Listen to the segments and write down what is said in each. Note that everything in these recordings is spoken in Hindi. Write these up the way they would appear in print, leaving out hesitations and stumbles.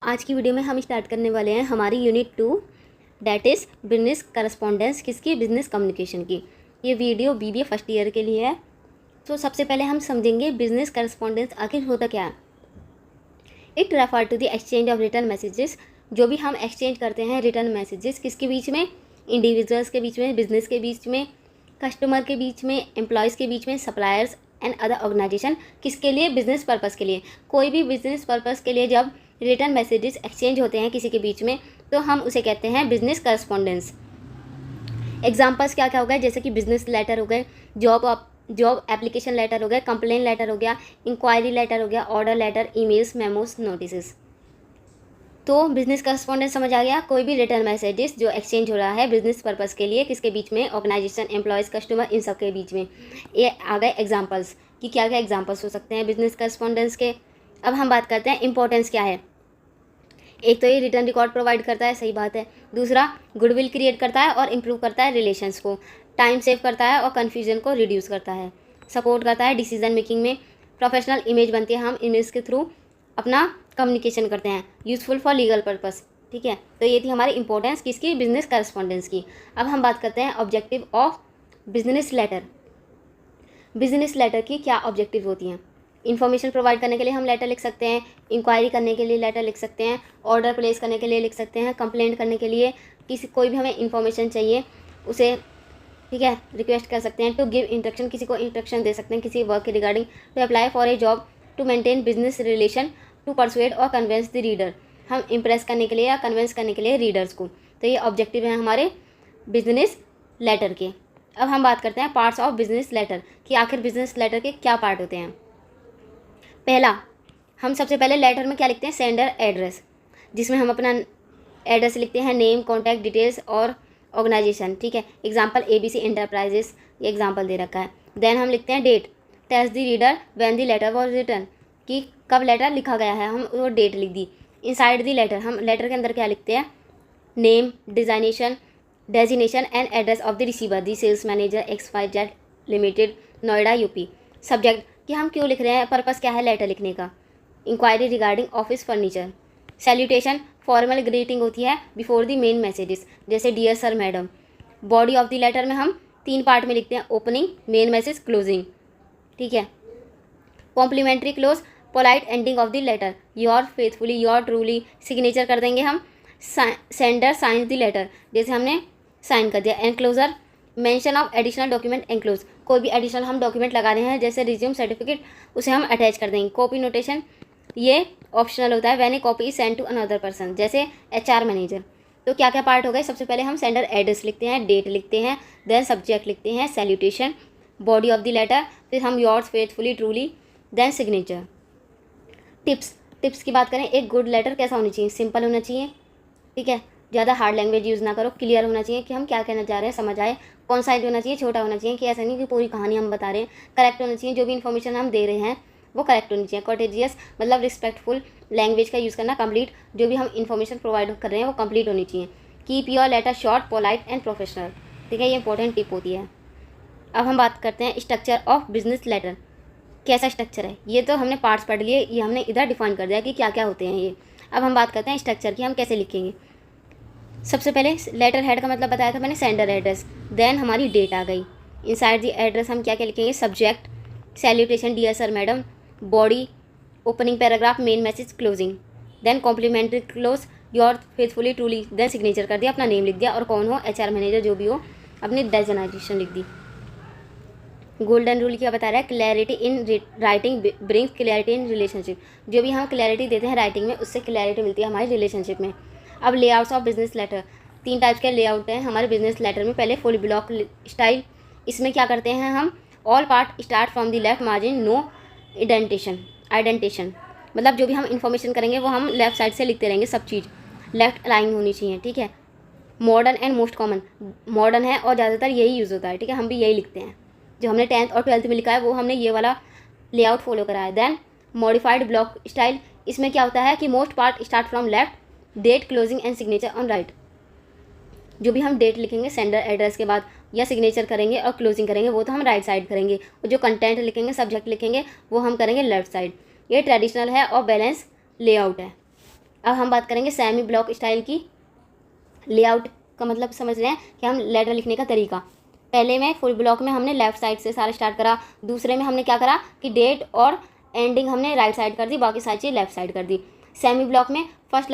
आज की वीडियो में हम स्टार्ट करने वाले हैं हमारी unit 2 that is business correspondence किसकी, बिजनेस कम्युनिकेशन की। ये वीडियो बीबीए फर्स्ट ईयर के लिए है। तो सबसे पहले हम समझेंगे बिजनेस करस्पॉन्डेंस आखिर होता क्या है। It refer to the exchange of return messages, जो भी हम एक्सचेंज करते हैं रिटर्न मैसेजेस किसके बीच में, इंडिविजुअल्स के बीच में, बिजनेस के बीच में, कस्टमर के बीच में, एम्प्लॉयज़ के बीच में, सप्लायर्स एंड अदर ऑर्गेनाइजेशन, किसके लिए, बिजनेस पर्पज़ के लिए। कोई भी बिजनेस पर्पज़ के लिए जब रिटर्न मैसेजेस एक्सचेंज होते हैं किसी के बीच में तो हम उसे कहते हैं बिजनेस करस्पॉन्डेंस। एग्जांपल्स क्या क्या हो गए, जैसे कि बिजनेस लेटर हो गए, जॉब एप्लीकेशन लेटर हो गए, कंप्लेन लेटर हो गया, इंक्वायरी लेटर हो गया, order letter, emails, memos, notice. तो बिजनेस करस्पॉन्डेंस समझ आ गया, कोई भी रिटर्न मैसेजेस जो एक्सचेंज हो रहा है बिजनेस पर्पज़ के लिए, किसके बीच में, ऑर्गेनाइजेशन, एम्प्लॉयज़, कस्टमर, इन सब के बीच में। ये आ गए एग्जांपल्स कि क्या क्या एग्जांपल्स हो सकते हैं बिजनेस करस्पॉन्डेंस के। अब हम बात करते हैं इंपॉर्टेंस क्या है। एक तो ये रिटर्न रिकॉर्ड प्रोवाइड करता है, सही बात है। दूसरा, गुडविल क्रिएट करता है और इम्प्रूव करता है रिलेशंस को। टाइम सेव करता है और कन्फ्यूजन को रिड्यूस करता है। सपोर्ट करता है डिसीजन मेकिंग में। प्रोफेशनल इमेज बनती है, हम इमेज के थ्रू अपना कम्युनिकेशन करते हैं। यूज़फुल फॉर लीगल पर्पस, ठीक है। तो ये थी हमारी इंपॉर्टेंस किसकी, बिजनेस करस्पॉन्डेंस की। अब हम बात करते हैं objective of business letter. Business letter की क्या ऑब्जेक्टिव होती हैं। इन्फॉर्मेशन प्रोवाइड करने के लिए हम लेटर लिख सकते हैं, इंक्वायरी करने के लिए लेटर लिख सकते हैं, ऑर्डर प्लेस करने के लिए लिख सकते हैं, कंप्लेंट करने के लिए, कोई भी हमें इन्फॉर्मेशन चाहिए उसे, ठीक है, रिक्वेस्ट कर सकते हैं। टू गिव इंस्ट्रक्शन, किसी को इंस्ट्रक्शन दे सकते हैं किसी वर्क के regarding. To apply for a job, to maintain business relation, to persuade और कन्विंस द रीडर, हम इम्प्रेस करने के लिए या कन्विंस करने के लिए रीडर्स को। तो ये ऑब्जेक्टिव हैं हमारे बिजनेस लेटर के। अब हम बात करते हैं पार्ट्स ऑफ बिजनेस लेटर कि आखिर बिजनेस लेटर के क्या पार्ट होते हैं। पहला, हम सबसे पहले लेटर में क्या लिखते हैं, सेंडर एड्रेस, जिसमें हम अपना एड्रेस लिखते हैं, नेम, कॉन्टैक्ट डिटेल्स और ऑर्गेनाइजेशन, ठीक है। एग्जांपल ABC एंटरप्राइजेस, ये एग्जांपल दे रखा है। देन हम लिखते हैं date, tells the reader when the letter was written, कि कब लेटर लिखा गया है, हम वो डेट लिख दी। इनसाइड द लेटर, हम लेटर के अंदर क्या लिखते हैं, name, designation and address of the receiver, the sales manager XYZ limited, Noida UP। Subject, कि हम क्यों लिख रहे हैं, पर्पस क्या है लेटर लिखने का। Inquiry regarding office furniture. Salutation, formal greeting होती है बिफोर द मेन मैसेजेस, जैसे dear sir, madam. Body of the letter में हम 3 पार्ट में लिखते हैं, ओपनिंग, मेन मैसेज, क्लोजिंग, ठीक है। Complimentary close, polite ending of the letter, your faithfully, your truly. Signature कर देंगे हम, सेंडर साइंस द लेटर, जैसे हमने साइन कर दिया। Enclosure, mention of additional document enclose, कोई भी एडिशनल हम डॉक्यूमेंट लगा रहे हैं जैसे रिज्यूम सर्टिफिकेट, उसे हम अटैच कर देंगे। कॉपी नोटेशन, ये ऑप्शनल होता है, when a copy is send to another person, जैसे HR मैनेजर। तो क्या क्या पार्ट हो गए, सबसे पहले हम सेंडर एड्रेस लिखते हैं, डेट लिखते हैं, देन सब्जेक्ट लिखते हैं, salutation, body of the letter, फिर हम yours faithfully truly, then signature. Tips की बात करें, एक गुड लेटर कैसा होना चाहिए, सिंपल होना चाहिए, ठीक है, ज़्यादा हार्ड लैंग्वेज यूज़ ना करो, क्लियर होना चाहिए कि हम क्या कहना चाह रहे हैं, समझ आए। कौन साइज होना चाहिए, छोटा होना चाहिए, कि ऐसा नहीं कि पूरी कहानी हम बता रहे हैं। करेक्ट होना चाहिए, जो भी इन्फॉर्मेशन हम दे रहे हैं वो करेक्ट होनी चाहिए। कॉर्टेजियस, मतलब रिस्पेक्टफुल लैंग्वेज का यूज़ करना। कंप्लीट, जो भी हम इन्फॉर्मेशन प्रोवाइड कर रहे हैं वो कंप्लीट होनी चाहिए। Keep your letter short, polite and professional, ठीक है, ये इंपॉर्टेंट टिप होती है। अब हम बात करते हैं स्ट्रक्चर ऑफ बिजनेस लेटर, कैसा स्ट्रक्चर है। ये तो हमने पार्ट्स पढ़ लिए, ये हमने इधर डिफाइन कर दिया कि क्या क्या होते हैं ये। अब हम बात करते हैं स्ट्रक्चर की, हम कैसे लिखेंगे। सबसे पहले लेटर हेड का मतलब बताया था मैंने, सेंडर एड्रेस। देन हमारी डेट आ गई। इनसाइड द एड्रेस हम क्या क्या लिखेंगे, subject, salutation, dear sir, madam. Body, opening paragraph, main message, closing. Then complimentary close, your faithfully truly. Then signature कर दिया, अपना नेम लिख दिया, और कौन हो, HR मैनेजर, जो भी हो, अपनी डेजिग्नेशन लिख दी। गोल्डन रूल क्या बता रहा है, clarity in writing brings clarity in relationship, जो भी हम क्लैरिटी देते हैं राइटिंग में उससे क्लैरिटी मिलती है हमारे रिलेशनशिप में। अब layouts of business letter, 3 types के लेआउट हैं हमारे बिजनेस लेटर में। पहले फुल ब्लॉक स्टाइल, इसमें क्या करते हैं हम, all part start from the left margin, no indentation, मतलब जो भी हम इन्फॉर्मेशन करेंगे वो हम लेफ्ट साइड से लिखते रहेंगे, सब चीज़ लेफ्ट अलाइन होनी चाहिए, ठीक है। Modern and most common, modern है और ज़्यादातर यही यूज़ होता है, ठीक है, हम भी यही लिखते हैं। जो हमने 10th और 12th में लिखा है वो हमने ये वाला लेआउट फॉलो करा है। देन मॉडिफाइड ब्लॉक स्टाइल, इसमें क्या होता है कि most part start from left, date, closing and signature on right. जो भी हम डेट लिखेंगे सेंडर एड्रेस के बाद, या सिग्नेचर करेंगे और क्लोजिंग करेंगे, वो तो हम राइट साइड करेंगे, और जो कंटेंट लिखेंगे, सब्जेक्ट लिखेंगे, वो हम करेंगे लेफ्ट साइड। ये ट्रेडिशनल है और बैलेंस लेआउट है। अब हम बात करेंगे सेमी ब्लॉक स्टाइल की। लेआउट का मतलब समझ रहे हैं कि हम लेटर लिखने का तरीका। पहले में फुल ब्लॉक में हमने लेफ़्ट साइड से सारा स्टार्ट करा। दूसरे में हमने क्या करा कि डेट और एंडिंग हमने राइट साइड कर दी, बाकी सारी चीज़ लेफ्ट साइड कर दी। सेमी ब्लॉक में first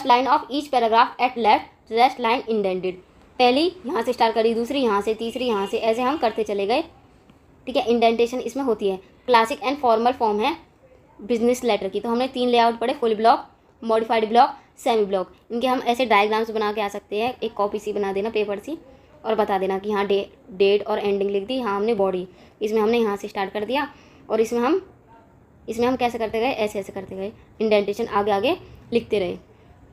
line of each paragraph at left, rest line indented. पहली यहाँ से स्टार्ट करी, दूसरी यहाँ से, तीसरी यहाँ से, ऐसे हम करते चले गए। ठीक है, इंडेंटेशन इसमें होती है। क्लासिक एंड फॉर्मल फॉर्म है बिजनेस लेटर की। तो हमने 3 लेआउट पढ़े, full block, modified block, semi block. इनके हम ऐसे डायग्राम्स बना के आ सकते हैं। एक कॉपी सी बना देना पेपर सी और बता देना कि हाँ डेट और एंडिंग लिख दी। हाँ हमने बॉडी, इसमें हमने यहाँ से स्टार्ट कर दिया और इसमें हम कैसे करते गए, ऐसे ऐसे करते गए, इंडेंटेशन आगे आगे लिखते रहे।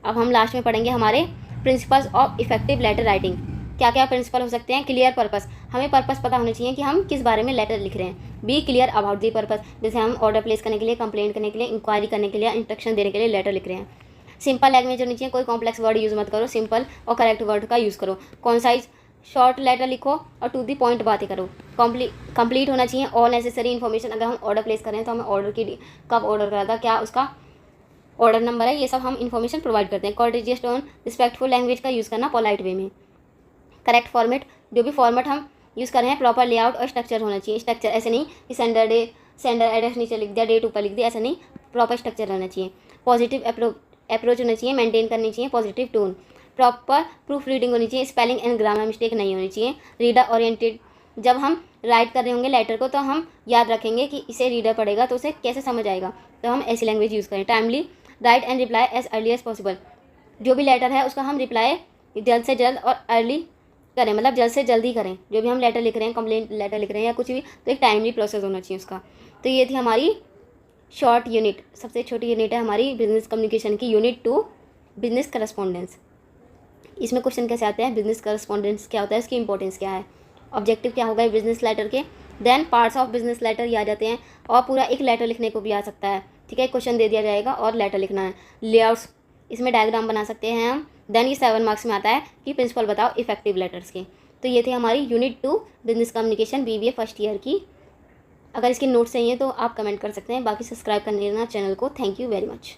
अब हम लास्ट में पढ़ेंगे हमारे principles of effective letter writing. क्या क्या प्रिंसिपल हो सकते हैं। क्लियर पर्पस, हमें पर्पस पता होना चाहिए कि हम किस बारे में लेटर लिख रहे हैं। Be clear about the purpose, जैसे हम ऑर्डर प्लेस करने के लिए, कंप्लेंट करने के लिए, इंक्वायरी करने के लिए, इंस्ट्रक्शन देने के लिए लेटर लिख रहे हैं। सिंपल लैंग्वेज होनी चाहिए, कोई कॉम्प्लेक्स वर्ड यूज़ मत करो, सिंपल और करेक्ट वर्ड का यूज़ करो। कॉन्साइज शॉर्ट लेटर लिखो और टू दी पॉइंट बातें करो। कंप्लीट होना चाहिए ऑल नेसेसरी इन्फॉर्मेशन। अगर हम ऑर्डर प्लेस करें तो हमें ऑर्डर की कब ऑर्डर करा था, क्या उसका ऑर्डर नंबर है, ये सब हम इन्फॉर्मेशन प्रोवाइड करते हैं। कॉर्टेजियस टोन, रिस्पेक्टफुल लैंग्वेज का यूज़ करना पोलाइट वे में। करेक्ट फॉर्मेट, जो भी फॉर्मेट हम यूज़ कर रहे हैं प्रॉपर लेआउट और स्ट्रक्चर होना चाहिए। स्ट्रक्चर ऐसे नहीं कि सेंडर एड्रेस नीचे लिख दिया, डेट ऊपर लिख दिया, ऐसा नहीं, प्रॉपर स्ट्रक्चर रहना चाहिए। पॉजिटिव अप्रोच होना चाहिए, मेंटेन करनी चाहिए positive tone. Proper proof reading होनी चाहिए, स्पेलिंग एंड ग्रामर मिस्टेक नहीं होनी चाहिए। रीडर ओरिएंटेड, जब हम राइट कर रहे होंगे लेटर को तो हम याद रखेंगे कि इसे रीडर पढ़ेगा तो उसे कैसे समझ आएगा, तो हम ऐसी लैंग्वेज यूज़ करें। Timely, write and reply as early as possible, जो भी लेटर है उसका हम रिप्लाई जल्द से जल्द और अर्ली करें, मतलब जल्द से जल्दी करें। जो भी हम लेटर लिख रहे हैं, कंप्लेंट लेटर लिख रहे हैं या कुछ भी, तो एक टाइमली प्रोसेस होना चाहिए उसका। तो ये थी हमारी शॉर्ट यूनिट, सबसे छोटी यूनिट है हमारी बिजनेस कम्युनिकेशन की, यूनिट 2 बिजनेस करस्पॉन्डेंस। इसमें क्वेश्चन कैसे आते हैं, बिजनेस करस्पॉन्डेंस क्या होता है, इसकी इंपॉर्टेंस क्या है, ऑब्जेक्टिव क्या होगा बिजनेस लेटर के, then parts of business letter ये आ जाते हैं, और पूरा एक लेटर लिखने को भी आ सकता है। ठीक है, क्वेश्चन दे दिया जाएगा और लेटर लिखना है। लेआउट्स, इसमें डायग्राम बना सकते हैं हम। देन ये 7 मार्क्स में आता है कि प्रिंसिपल बताओ इफेक्टिव लेटर्स के। तो ये थे हमारी unit 2 business communication BBA first year की। अगर इसके नोट्स चाहिए तो आप कमेंट कर सकते हैं, बाकी सब्सक्राइब कर लेना चैनल को। Thank you very much.